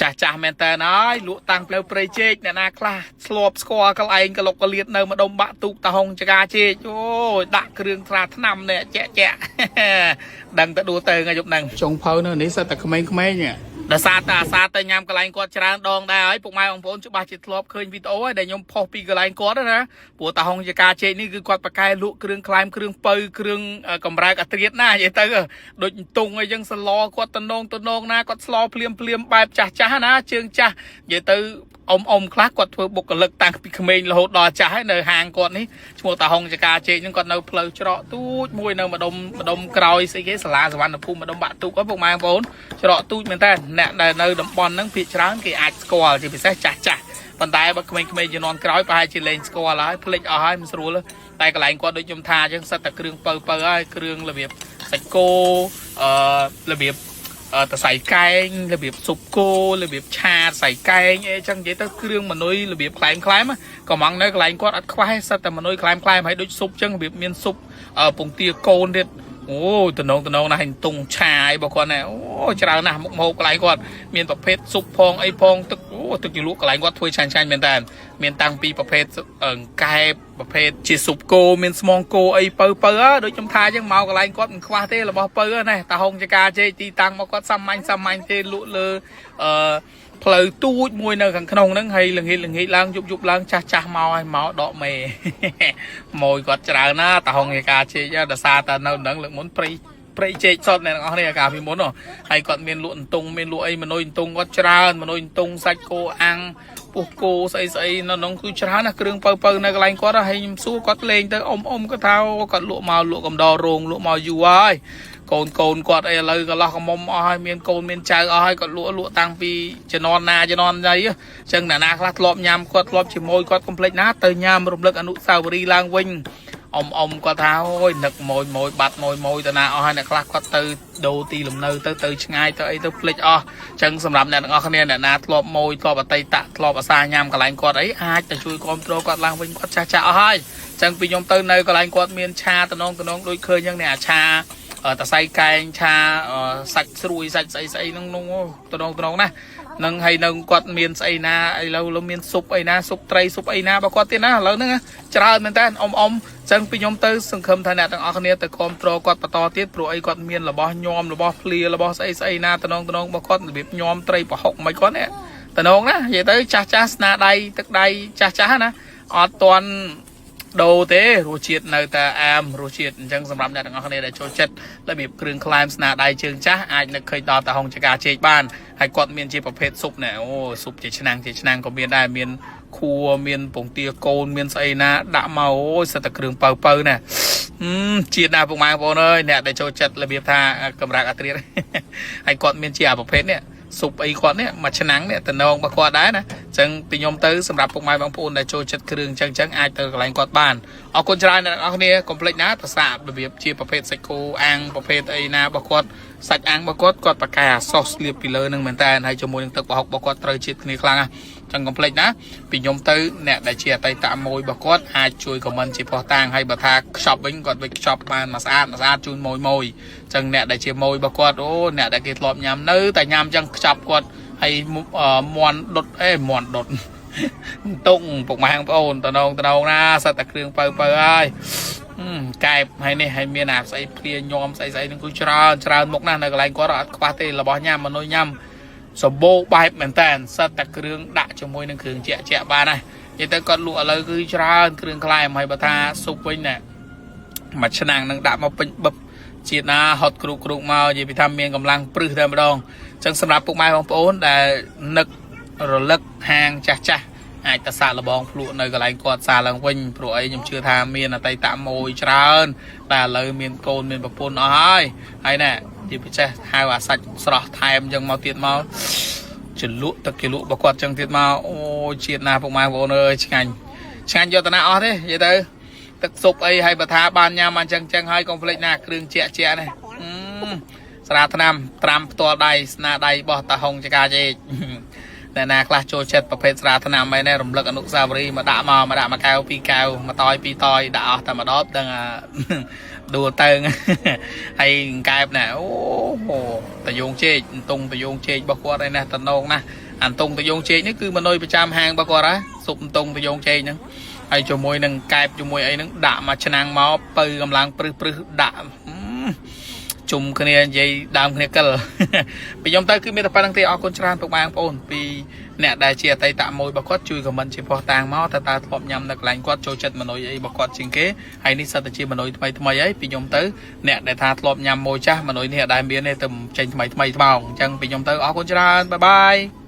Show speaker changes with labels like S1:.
S1: ចាស់មែនតើណយលក់តាំងផ្លូវព្រៃជែកអ្នកណាខ្លះស្លប់ស្គាល់កលឯងកលុកកលៀតនៅម្ដុំបាក់ទូកតាហុងចកាជែកអូយដាក់គ្រឿងត្រាថ្នាំនេះចាក់ដឹងទៅដួលទៅថ្ងៃយប់ហ្នឹងចុងភៅនៅនេះសិតតែក្មេងៗដោយសារតែអាសាទៅញ៉ាំកន្លែងគាត់ច្រើនដងដែរហើយពុកម៉ែបងប្អូនច្បាស់ជាធ្លាប់ឃើញវីដេអូហើយដែលខ្ញុំផុសពីកន្លែងគាត់ណាព្រោះតាហុងចកាជែកនេះគឺគាត់ប្រកែលក់គ្រឿងក្លែមគ្រឿងពៅគ្រឿងកម្រើកអាត្រៀតណានិយាយទៅដូចតុងអីចឹងសឡគាត់តំណងណាគាត់ស្លភ្លាមបែបចាស់ណាជើងចាស់និយាយទៅអ៊ំខ្លះគាត់ធ្វើបុគ្គលិកតាំងពីក្មេងរហូតដល់ចាស់ហើយនៅហាងគាត់នេះឈ្មោះតាហុងចកាជែកហ្នឹងគាត់នៅផ្លូវច្រកទូចមួយនៅម្ដុំក្រោយស្អីគេសាលាសវណ្ណភូមិម្ដុំបាក់ទូកហ្នឹងពុកម៉ែបងប្អូនច្រកទូចមែនតើអ្នកដែលនៅតំបន់ហ្នឹងភាគច្រើនគេអាចស្គាល់ជាពិសេសចាស់ប៉ុន្តែបើក្មេងៗជំនាន់ក្រោយប្រហែលជាលេងស្គាល់ហើយភ្លេចអស់ហើយមិនស្រួលតែកន្លែងគាត់ដូចខ្ញុំថាអញ្ចឹងសិតតែគ្រឿងពៅហើយគ្រឿងរបៀបសាច់គោរបៀបតសៃកែងរបៀបស៊ុបគោរបៀបឆាតសៃកែងអីចឹងនិយាយទៅគ្រឿងមនុយរបៀបក្លែមក៏មកនៅកន្លែងគាត់អត់ខ្វះសិតតែមនុយក្លែមហើយដូចស៊ុបចឹងរបៀបមានស៊ុបពងទាកូនទៀតអូតំណងណាស់តុងឆាអីបើគាត់ណែអូច្រើនណាស់មុខម្ហូបកន្លែងគាត់មានប្រភេទស៊ុបផងអីផងទឹកទឹកជ្រលក់កន្លែងគាត់ធ្វើឆ្ងាញ់មែនតើមានតាំងពីប្រភេទកែបប្រភេទជាស៊ុបគោមានស្មងគោអីពៅដូចខ្ញុំថាអញ្ចឹងមកកន្លែងគាត់មិនខ្វះទេរបស់ពៅណាតាហុងចកាជែកទីតាំងមកគាត់សាមញ្ញទេលក់លើផ្លូវទូចមួយនៅខាងក្នុងហ្នឹងហើយល្ងាចឡើងយប់ឡើងចាស់មកហើយមកដកមេម៉ួយគាត់ច្រើនណាតាហុងចកាជែកដោយសារតែនៅហ្នឹងលើកមុនព្រៃជែកសុតអ្នកទាំងអស់នេះកាលពីមុនហើយគាត់មានលក់អន្ទង់មានលក់អីមនុយអន្ទង់គាត់ច្រើនមនុយអន្ទង់សាច់គោអាំងពោះគោស្អីនៅក្នុងគឺច្រើនណាគ្រឿងពៅនៅកន្លែងគាត់ហើយខ្ញុំសួរគាត់លេងទៅអ៊ំគាត់ថាគាត់លក់មកលក់កំដររោងលក់មកយូរហើយកូនគាត់អីឥឡូវកន្លោះកមុំអស់ហើយមានកូនមានចៅអស់ហើយគាត់លក់តាំងពីជំនាន់ណាជំនាន់ណីអញ្ចឹងអ្នកណាខ្លះធ្លាប់ញ៉ាំគាត់ធ្លាប់ជាមួយគាត់កុំភ្លេចណាទៅញ៉ាំរំលឹកអនុស្សាវរីយ៍ឡើងវិញអ៊ំគាត់ថាអូយនឹកម៉ួយបាត់ម៉ួយទៅណាអស់ហើយអ្នកខ្លះគាត់ទៅដូរទីលំនៅទៅឆ្ងាយទៅអីទៅភ្លេចអស់អញ្ចឹងសម្រាប់អ្នកទាំងអស់គ្នាអ្នកណាធ្លាប់ម៉ួយធ្លាប់អតីតធ្លាប់អាសាញ៉ាំកន្លែងគាត់អីអាចទៅជួយគ្រប់គ្រងគាត់ឡើងវិញគាត់ចាស់អស់ហើយអញ្ចឹងពីខ្ញុំទៅនៅកន្លែងគាត់មានឆាតំណងដូចឃើញអញ្ចឹងនេះអាឆាតសៃកែងឆាសាច់ស្រួយសាច់ស្អីហ្នឹងតំណងណានឹងហើយនៅគាត់មានស្អីណាឥឡូវមានស៊ុបអីណាស៊ុបត្រីស៊ុបអីណាបើគាត់ទៀតណាឥឡូវហ្នឹងច្រើនមែនតើអ៊ំអញ្ចឹងពីខ្ញុំទៅសង្ឃឹមថាអ្នកទាំងអស់គ្នាទៅគ្រប់គ្រងគាត់បន្តទៀតព្រោះអីគាត់មានរបស់ញោមរបស់ភ្លារបស់ស្អីណាតំណងរបស់គាត់របៀបញោមត្រីប្រហុកមិនគាត់នេះតំណងណានិយាយទៅចាស់ស្នាដៃទឹកដៃចាស់ណាអត់តន់ដូរទេរសជាតិនៅតែអាមរសជាតិអញ្ចឹងសម្រាប់អ្នកទាំងអស់គ្នាដែលចូលចិត្តរបៀបគ្រឿងក្លែមស្នាដៃជើងចាស់អាចនឹកឃើញដល់តាហុងចកាជែកបានហើយគាត់មានជាប្រភេទស៊ុបណែអូស៊ុបជាឆ្នាំងក៏មានដែរមានខួរមានពងទាកូនមានស្អីណាដាក់មកអូយសិតតែគ្រឿងពៅណាជាតិណាពុកម៉ែបងប្អូនអើយអ្នកដែលចូលចិត្តរបៀបថាកម្រើកអាត្រៀតហើយគាត់មានជាប្រភេទនេះស៊ុបអីគាត់នេះមួយឆ្នាំងនេះតំណងរបស់គាត់ដែរណាអញ្ចឹងពីខ្ញុំទៅសម្រាប់ពុកម៉ែបងប្អូនដែលចូលចិត្តគ្រឿងអញ្ចឹងអាចទៅកន្លែងគាត់បានអរគុណច្រើនអ្នកនរគ្នាកុំភ្លេចណាប្រសារបៀបជាប្រភេទសាច់គោអាំងប្រភេទអីណារបស់គាត់សាច់អាំងរបស់គាត់ប្រកែអាសសលាបពីលើនឹងមែនតើហើយជាមួយនឹងទឹកប្រហុករបស់គាត់ត្រូវជាតិគ្នាខ្លាំងណាចឹងកុំភ្លេចណាពីខ្ញុំទៅអ្នកដែលជាអតីតមួយរបស់គាត់អាចជួយខមមិនជាផុសតាងហើយបើថាខ្ចប់វិញគាត់វិញខ្ចប់បានមកស្អាតជូនម៉ួយចឹងអ្នកដែលជាម៉ួយរបស់គាត់អូអ្នកដែលគេធ្លាប់ញ៉ាំនៅតែញ៉ាំចឹងខ្ចប់គាត់ហើយមន់ដុតតុងពុកម៉ែបងប្អូនតំណងណាសិតតែគ្រឿងពៅហើយកែបហើយនេះហើយមានអាស្អីភ្លាញោមស្អីហ្នឹងគឺច្រើនមុខណាស់នៅកន្លែងគាត់អត់ខ្វះទេរបស់ញ៉ាំមនុស្សញ៉ាំសម្បូរបែបមែនតើសិតតែគ្រឿងដាក់ជាមួយនឹងគ្រឿងជាក់បានណានិយាយទៅគាត់លក់ឥឡូវគឺច្រើនគ្រឿងក្លែមហើយបើថាស៊ុបវិញណាមួយឆ្នាំងនឹងដាក់មកពេញបឹបជាតិណាហត់គ្រូកមកនិយាយពីថាមានកម្លាំងព្រឹសតែម្ដងអញ្ចឹងសម្រាប់ពុកម៉ែបងប្អូនដែលនឹករលឹកហាងចាស់អាចទៅសាកល្បងភ្លក់នៅកន្លែងគាត់សាឡើងវិញព្រោះអីខ្ញុំជឿថាមានអតីតមួយច្រើនតែឥឡូវមានកូនមានប្រពន្ធអស់ហើយណែជាពិសេសហៅអាសាច់ស្រស់ថែមអញ្ចឹងមកទៀតមកចលក់ទឹកគេលក់របស់គាត់អញ្ចឹងទៀតមកអូជាតិណាពុកម៉ែបងប្អូនអើយឆ្ងាញ់យកតាណាអស់ទេនិយាយទៅទឹកស៊ុបអីហើយបើថាបានញ៉ាំអញ្ចឹងហើយកុំភ្លេចណាគ្រឿងជាក់នេះស្រាថ្នាំត្រាំផ្ទាល់ដៃស្នាដៃរបស់តាហុងចកាជែកតែណាខ្លះចូលចិត្តប្រភេទស្រាថ្នាំអីនេះរំលឹកអនុស្សាវរីយ៍មកដាក់មកកែវ2កែវមកតយ2តយដាក់អស់តែម្ដងដឹងដួលទៅហើយកែបណាអូតយងជែកតុងតយងជែករបស់គាត់ឯណាតំណងណា អានតុងតយងជែកនេះគឺមនុយប្រចាំហាងរបស់គាត់ហ៎ស៊ុបតុងតយងជែកហ្នឹងហើយជាមួយនឹងកែបជាមួយអីហ្នឹងដាក់មកឆ្នាំងមកពៅកម្លាំងព្រឹសដាក់ជុំគ្នានិយាយដើមគ្នាកិលពីខ្ញុំទៅគឺមានតែប៉ុណ្្នឹងទេអរគុណច្រើនពុកម៉ែបងប្អូនពីអ្នកដែលជាអតីតមួយរបស់គាត់ជួយខមមិនជាផុសតាងមកតើតើធ្លាប់ញ៉ាំនៅកន្លែងគាត់ចូលចិត្តមនុយអីរបស់គាត់ជាងគេហើយនេះសិតតែជាមនុយថ្មីហើយពីខ្ញុំទៅអ្នកដែលថាធ្លាប់ញ៉ាំមួយចាស់មនុយនេះអត់ដែលមានទេទៅចេញថ្មីថ្មងអញ្ចឹងពីខ្ញុំទៅអរគុណច្រើនបាយបាយ